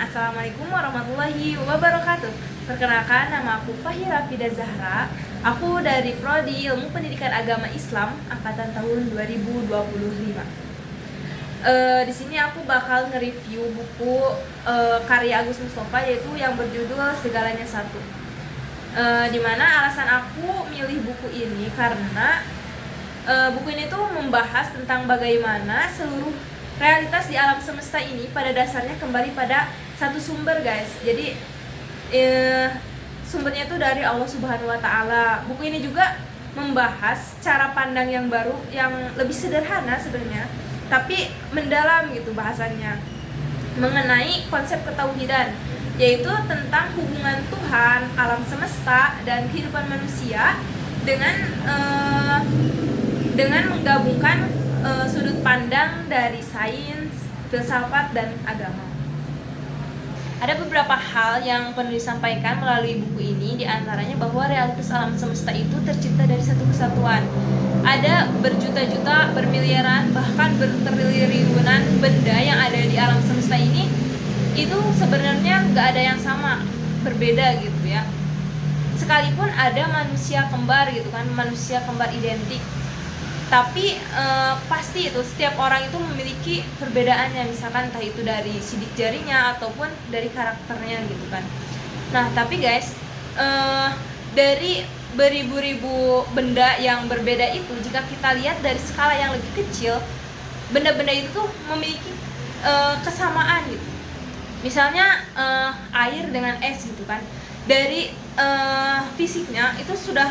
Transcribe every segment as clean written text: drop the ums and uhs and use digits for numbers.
Assalamualaikum warahmatullahi wabarakatuh. Perkenalkan, nama aku Fahira Fida Zahra. Aku dari Prodi Ilmu Pendidikan Agama Islam angkatan tahun 2025. Di sini aku bakal nge-review buku karya Agus Mustafa, yaitu yang berjudul Segalanya Satu. Dimana alasan aku milih buku ini karena buku ini tuh membahas tentang bagaimana seluruh realitas di alam semesta ini pada dasarnya kembali pada satu sumber, guys. Jadi sumbernya itu dari Allah Subhanahu wa Ta'ala. Buku ini juga membahas cara pandang yang baru, yang lebih sederhana sebenarnya, tapi mendalam gitu bahasannya, mengenai konsep ketauhidan, yaitu tentang hubungan Tuhan, alam semesta, dan kehidupan manusia dengan menggabungkan sudut pandang dari sains, filsafat, dan agama. Ada beberapa hal yang perlu disampaikan melalui buku ini, diantaranya bahwa realitas alam semesta itu tercipta dari satu kesatuan. Ada berjuta-juta, bermiliaran, bahkan bertriliunan benda yang ada di alam semesta ini, itu sebenarnya nggak ada yang sama, berbeda gitu ya. Sekalipun ada manusia kembar gitu kan, manusia kembar identik, tapi pasti itu setiap orang itu memiliki perbedaannya, misalkan entah itu dari sidik jarinya ataupun dari karakternya gitu kan. Nah tapi guys, dari beribu-ribu benda yang berbeda itu, jika kita lihat dari skala yang lebih kecil, benda-benda itu tuh memiliki kesamaan gitu. Misalnya air dengan es gitu kan, dari fisiknya itu sudah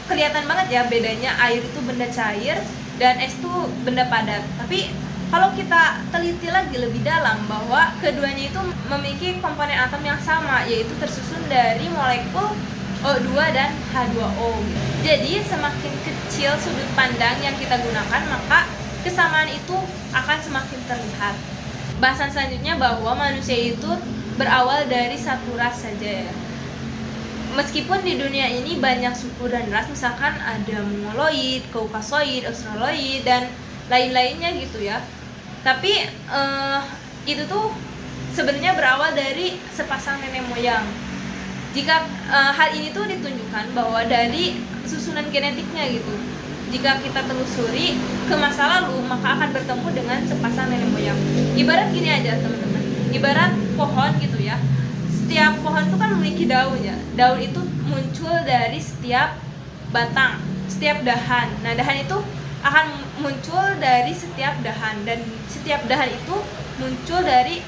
kelihatan banget ya bedanya. Air itu benda cair dan es itu benda padat. Tapi kalau kita teliti lagi lebih dalam, bahwa keduanya itu memiliki komponen atom yang sama, yaitu tersusun dari molekul O2 dan H2O. Jadi semakin kecil sudut pandang yang kita gunakan, maka kesamaan itu akan semakin terlihat. Bahasan selanjutnya bahwa manusia itu berawal dari satu ras saja ya. Meskipun di dunia ini banyak suku dan ras, misalkan ada Mongoloid, Kaukasoid, Australoid, dan lain-lainnya gitu ya. Tapi itu tuh sebenarnya berawal dari sepasang nenek moyang. Jika hal ini tuh ditunjukkan bahwa dari susunan genetiknya gitu. Jika kita telusuri ke masa lalu, maka akan bertemu dengan sepasang nenek moyang. Ibarat gini aja teman-teman, ibarat pohon gitu ya. Setiap pohon itu kan memiliki daun ya. Daun itu muncul dari setiap batang, setiap dahan. Nah, dahan itu akan muncul dari setiap dahan, dan setiap dahan itu muncul dari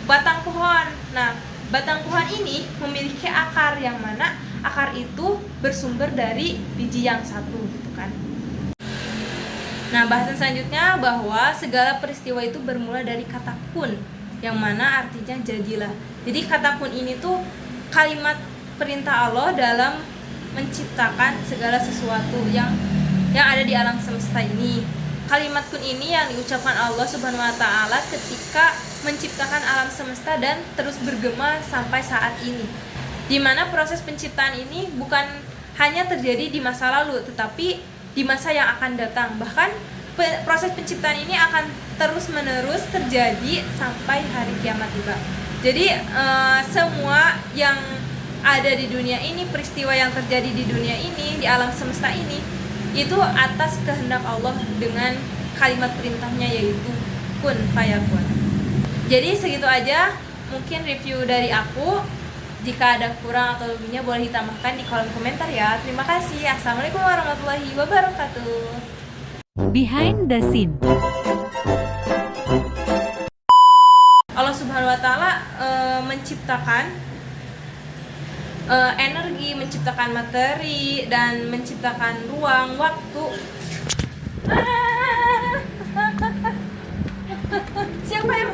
batang pohon. Nah, batang pohon ini memiliki akar, yang mana akar itu bersumber dari biji yang satu gitu kan. Nah, bahasan selanjutnya bahwa segala peristiwa itu bermula dari kata kun, yang mana artinya jadilah. Jadi kata kun ini tuh kalimat perintah Allah dalam menciptakan segala sesuatu yang ada di alam semesta ini. Kalimat kun ini yang diucapkan Allah Subhanahu wa Ta'ala ketika menciptakan alam semesta dan terus bergema sampai saat ini. Dimana proses penciptaan ini bukan hanya terjadi di masa lalu, tetapi di masa yang akan datang. Bahkan proses penciptaan ini akan terus-menerus terjadi sampai hari kiamat tiba. Jadi semua yang ada di dunia ini, peristiwa yang terjadi di dunia ini, di alam semesta ini, itu atas kehendak Allah dengan kalimat perintahnya, yaitu kun fayakun. Jadi segitu aja mungkin review dari aku. Jika ada kurang atau lebihnya boleh ditambahkan di kolom komentar ya. Terima kasih. Assalamualaikum warahmatullahi wabarakatuh. Behind the scene. Allah Subhanahu wa Ta'ala menciptakan energi, menciptakan materi, dan menciptakan ruang, waktu. Siapa yang